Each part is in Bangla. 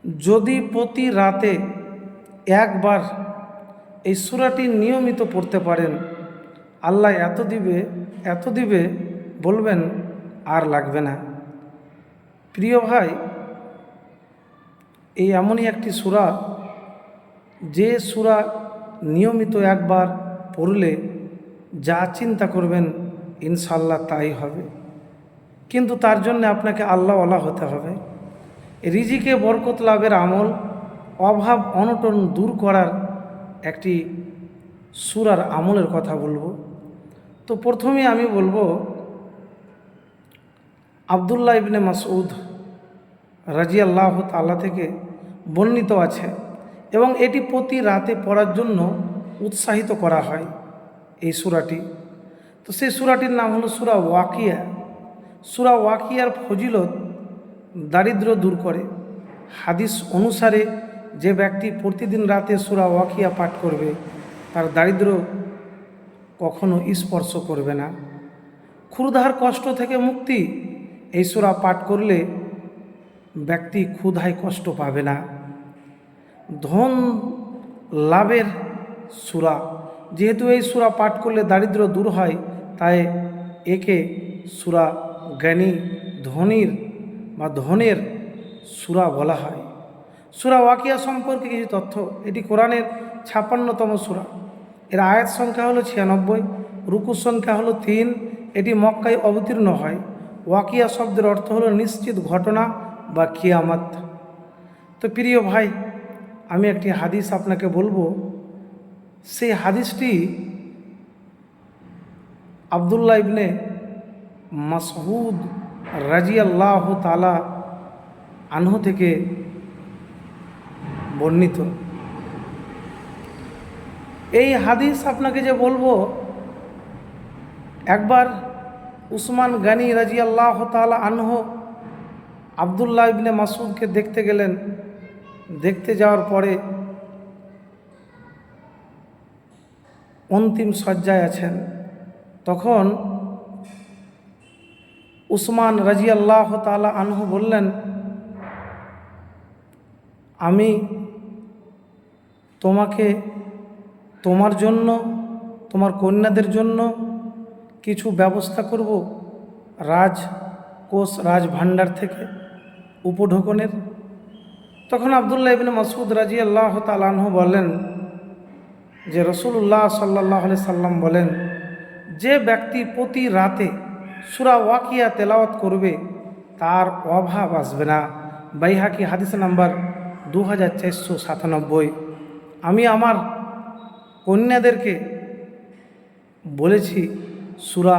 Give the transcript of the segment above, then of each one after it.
যদি প্রতি রাতে একবার এই সূরাটি নিয়মিত পড়তে পারেন, আল্লাহ এত দিবে বলবেন আর লাগবে না। প্রিয় ভাই, এই এমনই একটি সূরা, যে সূরা নিয়মিত একবার পড়লে যা চিন্তা করবেন ইনশাআল্লাহ তাই হবে। কিন্তু তার জন্য আপনাকে আল্লাহওয়ালা হতে হবে। রিজিকে বরকত লাভের আমল, অভাব অনটন দূর করার একটি সূরার আমলের কথা বলবো। তো প্রথমে আমি বলবো, আব্দুল্লাহ ইবনে মাসউদ রাদিয়াল্লাহু তাআলা থেকে বর্ণিত আছে এবং এটি প্রতি রাতে পড়ার জন্য উৎসাহিত করা হয় এই সূরাটি। তো সেই সূরাটির নাম হলো সূরা ওয়াকিয়া। সূরা ওয়াকিয়ার ফজিলত দারিদ্র্য দূর করে। হাদিস অনুসারে যে ব্যক্তি প্রতিদিন রাতে সূরা ওয়াকিয়া পাঠ করবে তার দারিদ্র্য কখনো স্পর্শ করবে না। ক্ষুধার কষ্ট থেকে মুক্তি, এই সূরা পাঠ করলে ব্যক্তি ক্ষুধায় কষ্ট পাবে না। ধন লাভের সূরা, যেহেতু এই সূরা পাঠ করলে দারিদ্র্য দূর হয়, তাই একে সূরা জ্ঞানী ধনের সূরা বলা হয়। সূরা ওয়াকিয়া সম্পর্কে কিছু তথ্য। এটি কোরআনের 56তম সূরা। এর আয়াত সংখ্যা হলো 96, রুকুর সংখ্যা হলো 3। এটি মক্কায় অবতীর্ণ হয়। ওয়াকিয়া শব্দের অর্থ হলো নিশ্চিত ঘটনা বা কিয়ামত। তো প্রিয় ভাই, আমি একটি হাদিস আপনাকে বলবো। সেই হাদিসটি আব্দুল্লাহ ইবনে মাসউদ রাদিয়াল্লাহু তাআলা আনহু থেকে বর্ণিত। এই হাদিস আপনাকে যে বলবো, একবার উসমান গনি রাদিয়াল্লাহু তাআলা আনহু আব্দুল্লাহ ইবনে মাসউদকে দেখতে গেলেন। দেখতে যাওয়ার পরে অন্তিম শয্যায় আছেন। তখন উসমান রাদিয়াল্লাহু তাআলা আনহু বললেন, আমি তোমাকে তোমার জন্য, তোমার কন্যাদের জন্য কিছু ব্যবস্থা করব রাজভাণ্ডার থেকে উপঢৌকনের। তখন আব্দুল্লাহ ইবনে মাসউদ রাদিয়াল্লাহু তাআলা আনহু বলেন যে রাসূলুল্লাহ সাল্লাল্লাহু আলাইহি সাল্লাম বলেন, যে ব্যক্তি প্রতি রাতে সূরা ওয়াকিয়া তেলাওয়াত করবে তার অভাব আসবে না। বাইহাকি হাদিস নাম্বার 2497। আমি আমার কন্যাদেরকে বলেছি সূরা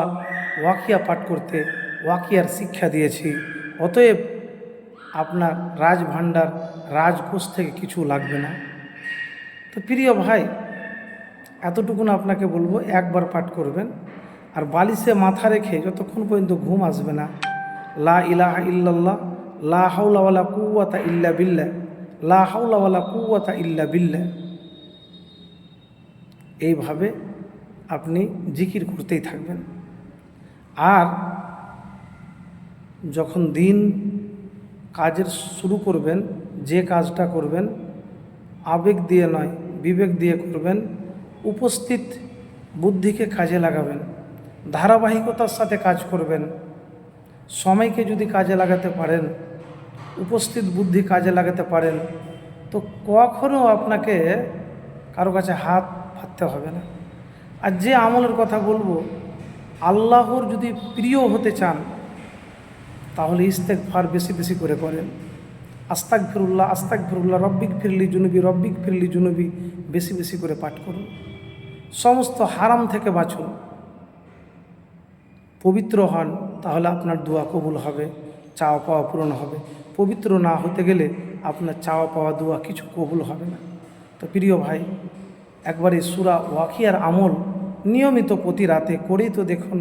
ওয়াকিয়া পাঠ করতে, ওয়াকিয়ার শিক্ষা দিয়েছি। অতএব আপনার রাজভাণ্ডার, রাজকোষ থেকে কিছু লাগবে না। তো প্রিয় ভাই, এতটুকুন আপনাকে বলবো, একবার পাঠ করবেন আর বালিশে মাথা রেখে যতক্ষণ পর্যন্ত ঘুম আসবে না, লা ইলাহা ইল্লাল্লাহ, লা হাওলা ওয়ালা কুওয়াতা ইল্লা বিল্লাহ, লা হাওলা ওয়ালা কুওয়াতা ইল্লা বিল্লাহ, এইভাবে আপনি জিকির করতেই থাকবেন। আর যখন দিন কাজের শুরু করবেন, যে কাজটা করবেন আবেগ দিয়ে নয়, বিবেক দিয়ে করবেন। উপস্থিত বুদ্ধিকে কাজে লাগাবেন, ধারাবাহিকতার সাথে কাজ করবেন। সময়কে যদি কাজে লাগাতে পারেন, উপস্থিত বুদ্ধি কাজে লাগাতে পারেন, তো কখনো আপনাকে কারো কাছে হাত পাততে হবে না। আর যে আমলের কথা বলবো, আল্লাহর যদি প্রিয় হতে চান তাহলে ইস্তেগফার বেশি বেশি করে করেন। আস্তাগফিরুল্লাহ, আস্তাগফিরুল্লাহ, রব্বিক ফিরলি জুনুবি বেশি বেশি করে পাঠ করুন। সমস্ত হারাম থেকে বাঁচুন, পবিত্র হন, তাহলে আপনার দোয়া কবুল হবে, চাওয়া পাওয়া পূরণ হবে। পবিত্র না হতে গেলে আপনার চাওয়া পাওয়া দোয়া কিছু কবুল হবে না। তো প্রিয় ভাই, একবার এই সূরা ওয়াকিয়ার আমল নিয়মিত প্রতি রাতে করেই তো দেখুন।